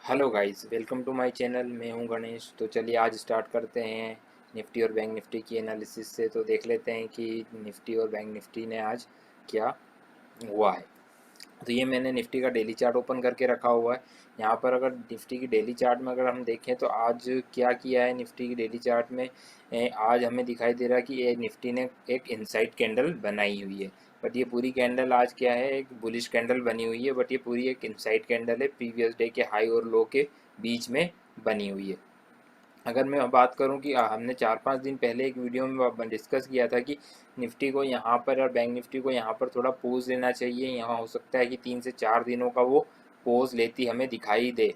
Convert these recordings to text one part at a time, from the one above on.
Hello guys, welcome to my channel. मैं हूं गणेश। तो चलिए आज स्टार्ट करते हैं निफ्टी और बैंक निफ्टी की एनालिसिस से। तो देख लेते हैं कि निफ्टी और बैंक निफ्टी ने आज क्या हुआ है। तो ये मैंने निफ्टी का डेली चार्ट ओपन करके रखा हुआ है। यहाँ पर अगर निफ्टी की डेली चार्ट में अगर हम देखें तो आज क्या किया है निफ्टी की डेली चार्ट में। आज हमें दिखाई दे रहा है कि ये निफ्टी ने एक इनसाइड कैंडल बनाई हुई है। बट ये पूरी कैंडल आज क्या है, एक बुलिश कैंडल बनी हुई है। बट ये पूरी एक इनसाइड कैंडल है, प्रीवियस डे के हाई और लो के बीच में बनी हुई है। अगर मैं बात करूं कि हमने 4-5 दिन पहले एक वीडियो में डिस्कस किया था कि निफ्टी को यहाँ पर और बैंक निफ्टी को यहाँ पर थोड़ा पोज लेना चाहिए। यहाँ हो सकता है कि 3 से 4 दिनों का वो पोज लेती हमें दिखाई दे।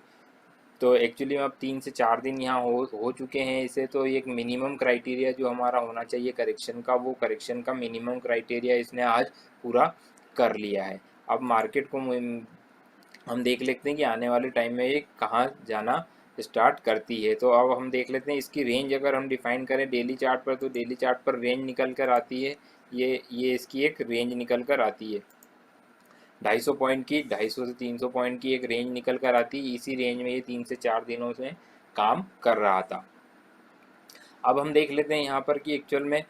तो एक्चुअली अब 3 से 4 दिन यहाँ हो चुके हैं इसे। तो एक मिनिमम क्राइटेरिया जो हमारा होना चाहिए करेक्शन का, वो करेक्शन का मिनिमम क्राइटेरिया इसने आज पूरा कर लिया है। अब मार्केट को हम देख लेते हैं कि आने वाले टाइम में ये कहाँ जाना स्टार्ट करती है। तो अब हम देख लेते हैं इसकी रेंज अगर हम डिफाइन करें डेली चार्ट पर, तो डेली चार्ट पर रेंज निकल कर आती है। ये इसकी एक रेंज निकल कर आती है 250 पॉइंट की, 250 से 300 पॉइंट की एक रेंज निकल कर आती है। इसी रेंज में ये 3 से 4 दिनों से काम कर रहा था। अब हम देख लेते हैं यहाँ पर कि एक्चुअल में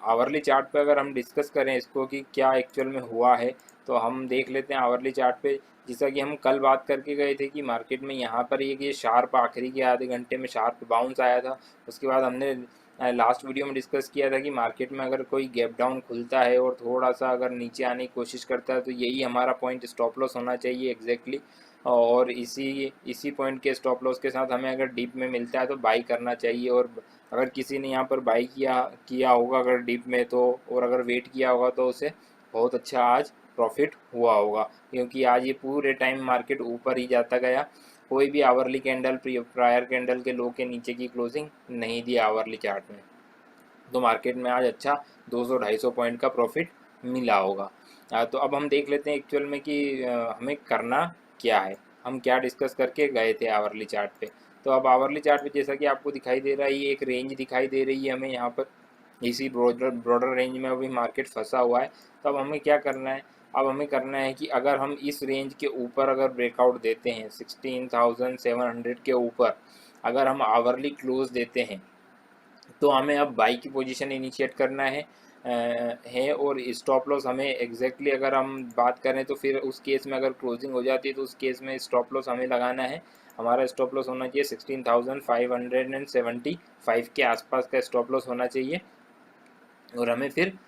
आवरली चार्ट पे अगर हम डिस्कस करें इसको कि क्या एक्चुअल में हुआ है, तो हम देख लेते हैं आवरली चार्ट पे। जैसा कि हम कल बात करके गए थे कि मार्केट में यहाँ पर ये शार्प आखिरी के आधे घंटे में शार्प बाउंस आया था। उसके बाद हमने लास्ट वीडियो में डिस्कस किया था कि मार्केट में अगर कोई गैप डाउन खुलता है और थोड़ा सा अगर नीचे आने की कोशिश करता है तो यही हमारा पॉइंट स्टॉप लॉस होना चाहिए एग्जैक्टली। और इसी पॉइंट के स्टॉप लॉस के साथ हमें अगर डीप में मिलता है तो बाई करना चाहिए। और अगर किसी ने यहाँ पर बाई किया होगा अगर डीप में, तो और अगर वेट किया होगा तो उसे बहुत अच्छा आज प्रॉफिट हुआ होगा, क्योंकि आज ये पूरे टाइम मार्केट ऊपर ही जाता गया। कोई भी आवरली कैंडल प्रायर कैंडल के लो के नीचे की क्लोजिंग नहीं दी आवरली चार्ट में। तो मार्केट में आज अच्छा 200-250 पॉइंट का प्रॉफिट मिला होगा। तो अब हम देख लेते हैं एक्चुअल में कि हमें करना क्या है। हम क्या डिस्कस करके गए थे आवरली चार्ट पे। तो अब आवरली चार्ट पे जैसा कि आपको दिखाई दे रहा है, ये एक रेंज दिखाई दे रही है हमें यहाँ पर। इसी ब्रॉडर रेंज में अभी मार्केट फंसा हुआ है। तो अब हमें क्या करना है, अब हमें करना है कि अगर हम इस रेंज के ऊपर अगर ब्रेकआउट देते हैं 16,700 के ऊपर, अगर हम आवरली क्लोज देते हैं तो हमें अब बाई की पोजीशन इनिशिएट करना है। और स्टॉप लॉस हमें एग्जैक्टली अगर हम बात करें तो फिर उस केस में अगर क्लोजिंग हो जाती है तो उस केस में स्टॉप लॉस हमें लगाना है। हमारा स्टॉप लॉस होना चाहिए 16,575 के आसपास का स्टॉप लॉस होना चाहिए। और हमें फिर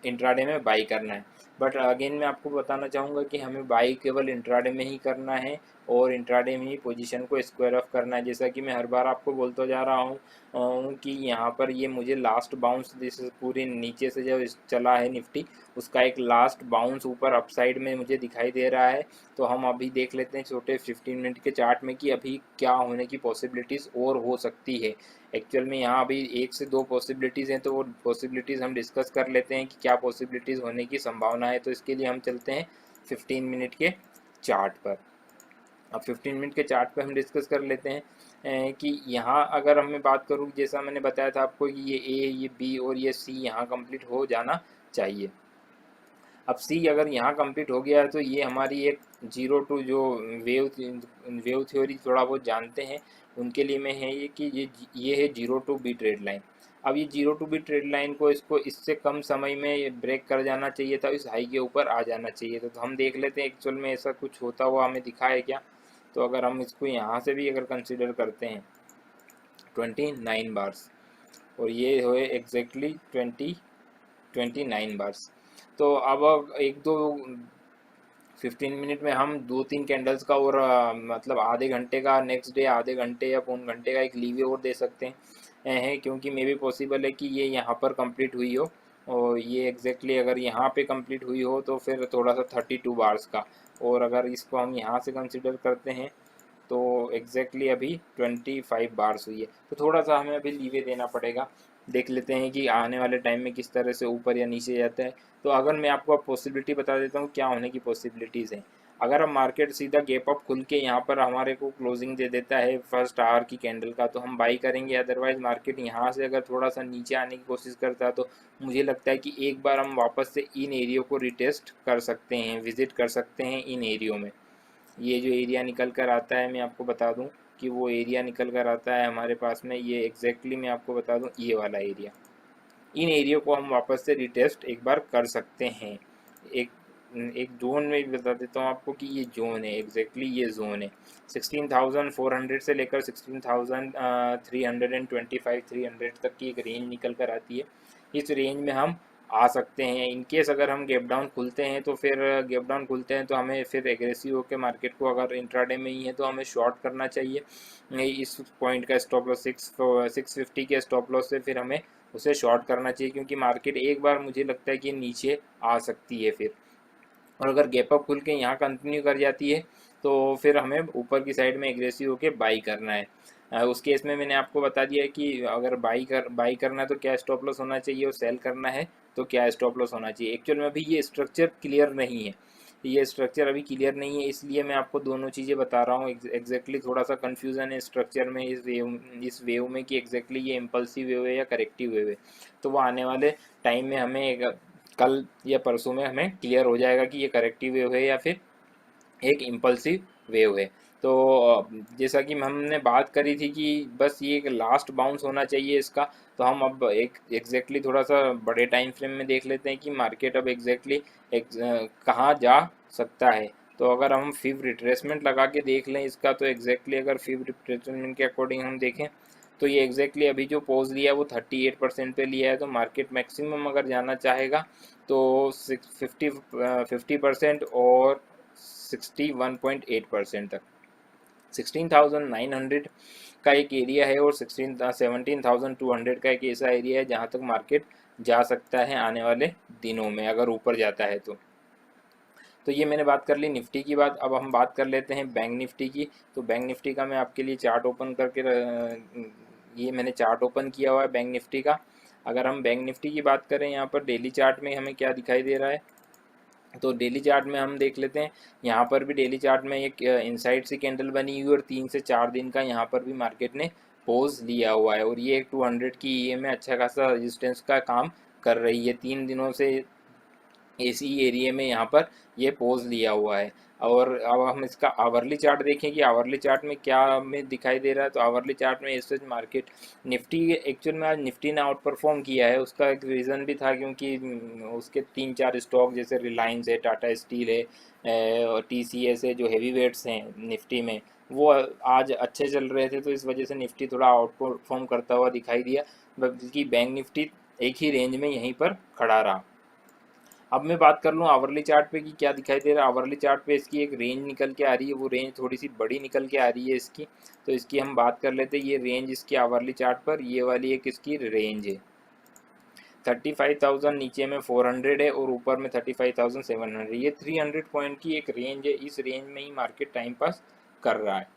इंट्राडे में बाई करना है। बट अगेन मैं आपको बताना चाहूँगा कि हमें बाई केवल इंट्राडे में ही करना है और इंट्राडे में ही पोजीशन को स्क्वायर ऑफ करना है। जैसा कि मैं हर बार आपको बोलता जा रहा हूँ कि यहाँ पर ये मुझे लास्ट बाउंस जैसे पूरे नीचे से जो चला है निफ्टी, उसका एक लास्ट बाउंस ऊपर अपसाइड में मुझे दिखाई दे रहा है। तो हम अभी देख लेते हैं छोटे 15 मिनट के चार्ट में कि अभी क्या होने की पॉसिबिलिटीज़ और हो सकती है। एक्चुअल में यहाँ अभी 1 से 2 पॉसिबिलिटीज़ हैं, तो वो पॉसिबिलिटीज़ हम डिस्कस कर लेते हैं कि क्या पॉसिबिलिटीज़ होने की संभावना है। तो इसके लिए हम चलते हैं 15 मिनट के चार्ट पर। अब 15 मिनट के चार्ट पे हम डिस्कस कर लेते हैं कि यहाँ अगर हमें बात करूँ, जैसा मैंने बताया था आपको कि ये ए, ये बी और ये सी यहाँ कंप्लीट हो जाना चाहिए। अब सी अगर यहाँ कंप्लीट हो गया है तो ये हमारी एक जीरो टू जो वेव वेव थ्योरी थोड़ा बहुत जानते हैं उनके लिए में है ये कि ये है zero to be trade line. अब ये zero to be trade line को इसको इससे कम समय में ये ब्रेक कर जाना चाहिए था, इस हाई के ऊपर आ जाना चाहिए था। तो हम देख लेते हैं एक्चुअल में ऐसा कुछ होता हुआ हमें दिखा है क्या। तो अगर हम इसको यहाँ से भी अगर कंसिडर करते हैं 29 बार्स, और ये हुए एग्जैक्टली 29 बार्स। तो अब एक दो 15 मिनट में हम 2-3 कैंडल्स का और मतलब आधे घंटे का नेक्स्ट डे आधे घंटे या पौन घंटे का एक लीवे और दे सकते हैं, क्योंकि मे भी पॉसिबल है कि ये यहाँ पर कंप्लीट हुई हो। और ये एग्जैक्टली अगर यहाँ पे कंप्लीट हुई हो तो फिर थोड़ा सा 32 बार्स का, और अगर इसको हम यहाँ से कंसिडर करते हैं तो एग्जैक्टली अभी 25 बार्स हुई है। तो थोड़ा सा हमें अभी लीवे देना पड़ेगा। देख लेते हैं कि आने वाले टाइम में किस तरह से ऊपर या नीचे जाता है। तो अगर मैं आपको अब पॉसिबिलिटी बता देता हूँ क्या होने की पॉसिबिलिटीज़ हैं। अगर हम मार्केट सीधा गैप अप खुल के यहाँ पर हमारे को क्लोजिंग दे देता है फर्स्ट आवर की कैंडल का, तो हम बाई करेंगे। अदरवाइज मार्केट यहाँ से अगर थोड़ा सा नीचे आने की कोशिश करता है तो मुझे लगता है कि एक बार हम वापस से इन एरियो को रिटेस्ट कर सकते हैं, विजिट कर सकते हैं इन एरियो में। ये जो एरिया निकल कर आता है, मैं आपको बता दूं कि वो एरिया निकल कर आता है हमारे पास में, ये एग्जैक्टली मैं आपको बता दूं ये वाला एरिया। इन एरिया को हम वापस से रिटेस्ट एक बार कर सकते हैं। एक एक जोन में भी बता देता हूँ आपको कि ये जोन है, एग्जैक्टली ये जोन है। 16,400 से लेकर 16,325 300 तक की एक रेंज निकल कर आती है। इस रेंज में हम आ सकते हैं। इन केस अगर हम गैप डाउन खुलते हैं तो फिर गैप डाउन खुलते हैं तो हमें फिर एग्रेसिव होकर मार्केट को, अगर इंट्राडे में ही है तो हमें शॉर्ट करना चाहिए। इस पॉइंट का स्टॉप लॉस 650 के स्टॉप लॉस से फिर हमें उसे शॉर्ट करना चाहिए, क्योंकि मार्केट एक बार मुझे लगता है कि नीचे आ सकती है फिर, और अगर गैप अप खुल के यहाँ कंटिन्यू कर जाती है तो फिर हमें ऊपर की साइड में एग्रेसिव होकर बाई करना है। उस केस में मैंने आपको बता दिया है कि अगर बाई करना है तो क्या स्टॉप लॉस होना चाहिए, और सेल करना है तो क्या स्टॉप लॉस होना चाहिए। एक्चुअल में अभी ये स्ट्रक्चर क्लियर नहीं है, ये स्ट्रक्चर अभी क्लियर नहीं है, इसलिए मैं आपको दोनों चीज़ें बता रहा हूँ। एग्जैक्टली थोड़ा सा कन्फ्यूज़न है स्ट्रक्चर में, इस वेव में कि एग्जैक्टली ये इम्पल्सिव वेव है या करेक्टिव वेव है। तो वो आने वाले टाइम में हमें कल या परसों में हमें क्लियर हो जाएगा कि ये करेक्टिव वेव है या फिर एक इम्पल्सिव वेव है। तो जैसा कि हमने बात करी थी कि बस ये एक लास्ट बाउंस होना चाहिए इसका, तो हम अब एक एग्जैक्टली थोड़ा सा बड़े टाइम फ्रेम में देख लेते हैं कि मार्केट अब एग्जैक्टली कहाँ जा सकता है। तो अगर हम फिब रिट्रेसमेंट लगा के देख लें इसका, तो एग्जैक्टली अगर फिब रिट्रेसमेंट के अकॉर्डिंग हम देखें तो ये एग्जैक्टली अभी जो पोज लिया है वो 38% पे लिया है। तो मार्केट मैक्सिमम अगर जाना चाहेगा तो 50% और 61.8% तक 16,900 का एक एरिया है, और 17,200 का एक ऐसा एरिया है जहां तक मार्केट जा सकता है आने वाले दिनों में, अगर ऊपर जाता है तो ये मैंने बात कर ली निफ्टी की बात। अब हम बात कर लेते हैं बैंक निफ्टी की। तो बैंक निफ्टी का मैं आपके लिए चार्ट ओपन करके ये मैंने चार्ट ओपन किया हुआ है बैंक निफ्टी का। अगर हम बैंक निफ्टी की बात करें, यहाँ पर डेली चार्ट में हमें क्या दिखाई दे रहा है, तो डेली चार्ट में हम देख लेते हैं। यहाँ पर भी डेली चार्ट में एक इनसाइड सी कैंडल बनी हुई, और 3 से 4 दिन का यहाँ पर भी मार्केट ने पोज लिया हुआ है, और ये एक 200 की ईए में अच्छा खासा रेजिस्टेंस का काम कर रही है। 3 दिनों से इसी एरिया में यहाँ पर ये पोज लिया हुआ है। और अब हम इसका आवरली चार्ट देखें कि आवरली चार्ट में क्या हमें दिखाई दे रहा है। तो आवरली चार्ट में इस मार्केट निफ्टी, एक्चुअल में आज निफ्टी ने आउट परफॉर्म किया है। उसका एक रीज़न भी था क्योंकि उसके 3-4 स्टॉक जैसे रिलायंस है, टाटा स्टील है और टीसीएस है, जो हैवी वेट्स हैं निफ्टी में, वो आज अच्छे चल रहे थे, तो इस वजह से निफ्टी थोड़ा आउट परफॉर्म करता हुआ दिखाई दिया। बल्कि बैंक निफ्टी एक ही रेंज में यहीं पर खड़ा रहा। अब मैं बात कर लूँ आवरली चार्ट पे कि क्या दिखाई दे रहा है। आवरली चार्ट पे इसकी एक रेंज निकल के आ रही है, वो रेंज थोड़ी सी बड़ी निकल के आ रही है इसकी, तो इसकी हम बात कर लेते हैं। ये रेंज इसकी आवरली चार्ट पर ये वाली एक इसकी रेंज है, 35,000 नीचे में 400 है और ऊपर में 35,700। ये 300 पॉइंट की एक रेंज है, इस रेंज में ही मार्केट टाइम पास कर रहा है।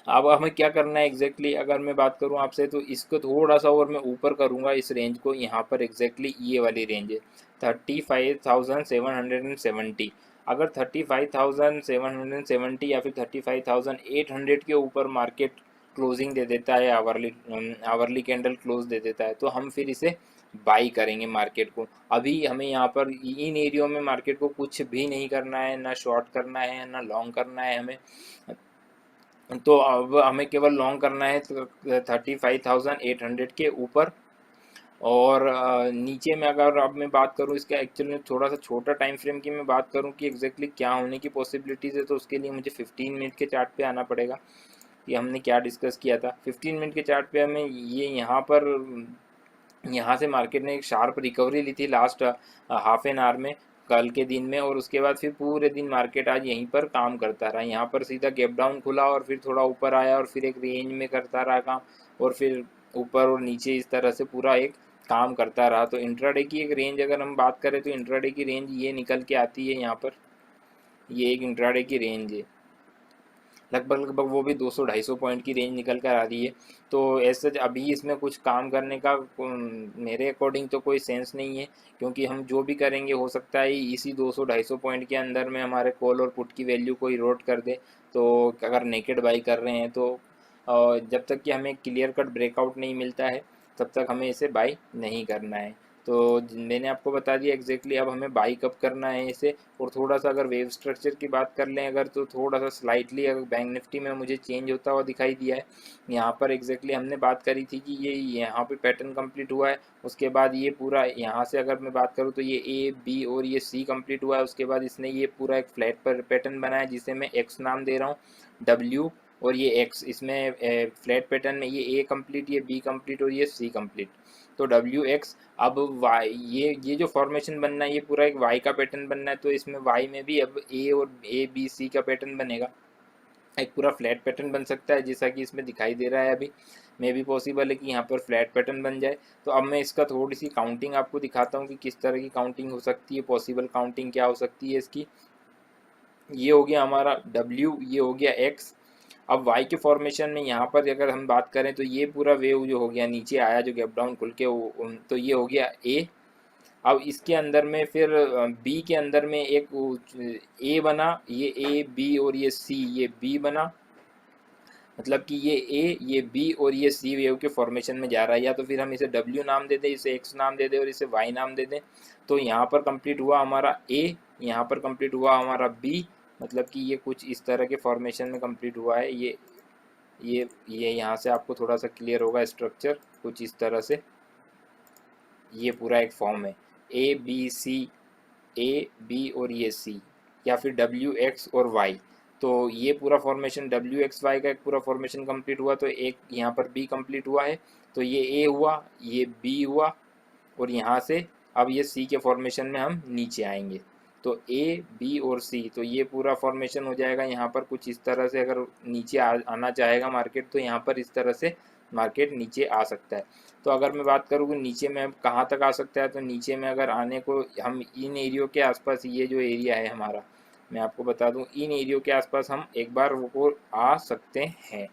अब हमें क्या करना है एग्जैक्टली अगर मैं बात करूं आपसे, तो इसको थोड़ा सा और मैं ऊपर करूंगा इस रेंज को। यहाँ पर एग्जैक्टली ये वाली रेंज है 35,770। अगर 35,770 या फिर 35,800 के ऊपर मार्केट क्लोजिंग दे देता है, आवरली कैंडल क्लोज दे देता है, तो हम फिर इसे बाई करेंगे मार्केट को। अभी हमें यहाँ पर इन एरियो में मार्केट को कुछ भी नहीं करना है, ना शॉर्ट करना है ना लॉन्ग करना है हमें। तो अब हमें केवल लॉन्ग करना है 35,800 के ऊपर। और नीचे में अगर अब मैं बात करूँ इसका एक्चुअल में थोड़ा सा छोटा टाइम फ्रेम की मैं बात करूँ कि एग्जैक्टली क्या होने की पॉसिबिलिटीज़ है, तो उसके लिए मुझे 15 मिनट के चार्ट पे आना पड़ेगा कि हमने क्या डिस्कस किया था। 15 मिनट के चार्ट पे हमें ये यहाँ से मार्केट ने एक शार्प रिकवरी ली थी लास्ट हाफ एन आवर में कल के दिन में, और उसके बाद फिर पूरे दिन मार्केट आज यहीं पर काम करता रहा। यहाँ पर सीधा गैप डाउन खुला और फिर थोड़ा ऊपर आया और फिर एक रेंज में करता रहा काम, और फिर ऊपर और नीचे इस तरह से पूरा एक काम करता रहा। तो इंट्राडे की एक रेंज अगर हम बात करें तो इंट्राडे की रेंज ये निकल के आती है यहाँ पर, ये एक इंट्राडे की रेंज है, लगभग वो भी 200-250 पॉइंट की रेंज निकल कर आ रही है। तो ऐसे अभी इसमें कुछ काम करने का मेरे अकॉर्डिंग तो कोई सेंस नहीं है, क्योंकि हम जो भी करेंगे हो सकता है इसी 200-250 पॉइंट के अंदर में हमारे कॉल और पुट की वैल्यू को इरोड कर दे। तो अगर नेकेड बाई कर रहे हैं तो जब तक कि हमें क्लियर कट ब्रेकआउट नहीं मिलता है तब तक हमें इसे बाई नहीं करना है। तो मैंने आपको बता दिया एग्जैक्टली अब हमें बाई कब करना है इसे। और थोड़ा सा अगर वेव स्ट्रक्चर की बात कर लें अगर, तो थोड़ा सा स्लाइटली अगर बैंक निफ्टी में मुझे चेंज होता हुआ दिखाई दिया है। यहाँ पर एग्जैक्टली हमने बात करी थी कि ये यहाँ पे पैटर्न कंप्लीट हुआ है, उसके बाद ये पूरा यहाँ से अगर मैं बात करूँ तो ये ए बी और ये सी कंप्लीट हुआ है, उसके बाद इसने ये पूरा एक फ्लैट पर पैटर्न बनाया जिसे मैं एक्स नाम दे रहा हूँ, डब्ल्यू और ये एक्स, इसमें फ्लैट पैटर्न में ये ए कंप्लीट, ये बी कंप्लीट और ये सी कंप्लीट। तो डब्ल्यू एक्स, अब वाई, ये जो फॉर्मेशन बनना है ये पूरा एक वाई का पैटर्न बनना है, तो इसमें वाई में भी अब ए और ए बी सी का पैटर्न बनेगा, एक पूरा फ्लैट पैटर्न बन सकता है जैसा कि इसमें दिखाई दे रहा है। अभी मे भी पॉसिबल है कि यहाँ पर फ्लैट पैटर्न बन जाए। तो अब मैं इसका थोड़ी सी काउंटिंग आपको दिखाता हूँ कि किस तरह की काउंटिंग हो सकती है, पॉसिबल काउंटिंग क्या हो सकती है इसकी। ये हो गया हमारा W, ये हो गया X। अब Y के फॉर्मेशन में यहाँ पर अगर हम बात करें तो ये पूरा वेव जो हो गया नीचे आया जो गैप डाउन खुल के, तो ये हो गया A। अब इसके अंदर में फिर B के अंदर में एक A बना, ये A B और ये C, ये B बना, मतलब कि ये A, ये B और ये C वेव के फॉर्मेशन में जा रहा है। या तो फिर हम इसे W नाम दे दें, इसे X नाम दे दें और इसे Y नाम दे दें। तो यहाँ पर कंप्लीट हुआ हमारा A, यहाँ पर कंप्लीट हुआ हमारा B, मतलब कि ये कुछ इस तरह के फॉर्मेशन में कंप्लीट हुआ है। ये यहाँ से आपको थोड़ा सा क्लियर होगा स्ट्रक्चर कुछ इस तरह से। ये पूरा एक फॉर्म है A B C, A B और ये C, या फिर W X और Y। तो ये पूरा फॉर्मेशन W X Y का एक पूरा फॉर्मेशन कंप्लीट हुआ, तो एक यहाँ पर B कंप्लीट हुआ है, तो ये A हुआ, ये B हुआ, और यहाँ से अब ये C के फॉर्मेशन में हम नीचे आएंगे। तो A B और C, तो ये पूरा फॉर्मेशन हो जाएगा यहाँ पर कुछ इस तरह से। अगर नीचे आना चाहेगा मार्केट तो यहाँ पर इस तरह से मार्केट नीचे आ सकता है। तो अगर मैं बात करूँ कि नीचे में कहाँ तक आ सकता है, तो नीचे में अगर आने को हम इन एरियो के आसपास, ये जो एरिया है हमारा, मैं आपको बता दूं इन एरियो के आसपास हम एक बार वो आ सकते हैं।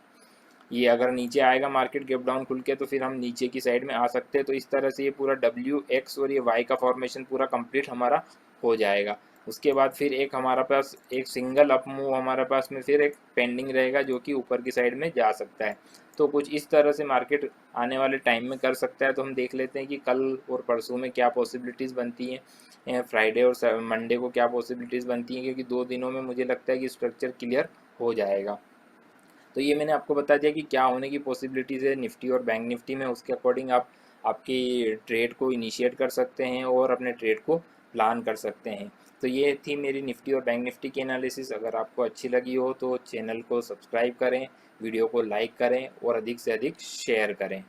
ये अगर नीचे आएगा मार्केट गैप डाउन खुल के तो फिर हम नीचे की साइड में आ सकते हैं। तो इस तरह से ये पूरा W X और ये Y का फॉर्मेशन पूरा कंप्लीट हमारा हो जाएगा। उसके बाद फिर एक हमारा पास एक सिंगल अप मूव हमारे पास में फिर एक पेंडिंग रहेगा जो कि ऊपर की साइड में जा सकता है। तो कुछ इस तरह से मार्केट आने वाले टाइम में कर सकता है। तो हम देख लेते हैं कि कल और परसों में क्या पॉसिबिलिटीज़ बनती हैं, फ्राइडे और मंडे को क्या पॉसिबिलिटीज़ बनती हैं, क्योंकि 2 दिनों में मुझे लगता है कि स्ट्रक्चर क्लियर हो जाएगा। तो ये मैंने आपको बता दिया कि क्या होने की पॉसिबिलिटीज़ है निफ्टी और बैंक निफ्टी में। उसके अकॉर्डिंग आप आपकी ट्रेड को इनिशिएट कर सकते हैं और अपने ट्रेड को प्लान कर सकते हैं। तो ये थी मेरी निफ्टी और बैंक निफ्टी की एनालिसिस। अगर आपको अच्छी लगी हो तो चैनल को सब्सक्राइब करें, वीडियो को लाइक करें और अधिक से अधिक शेयर करें।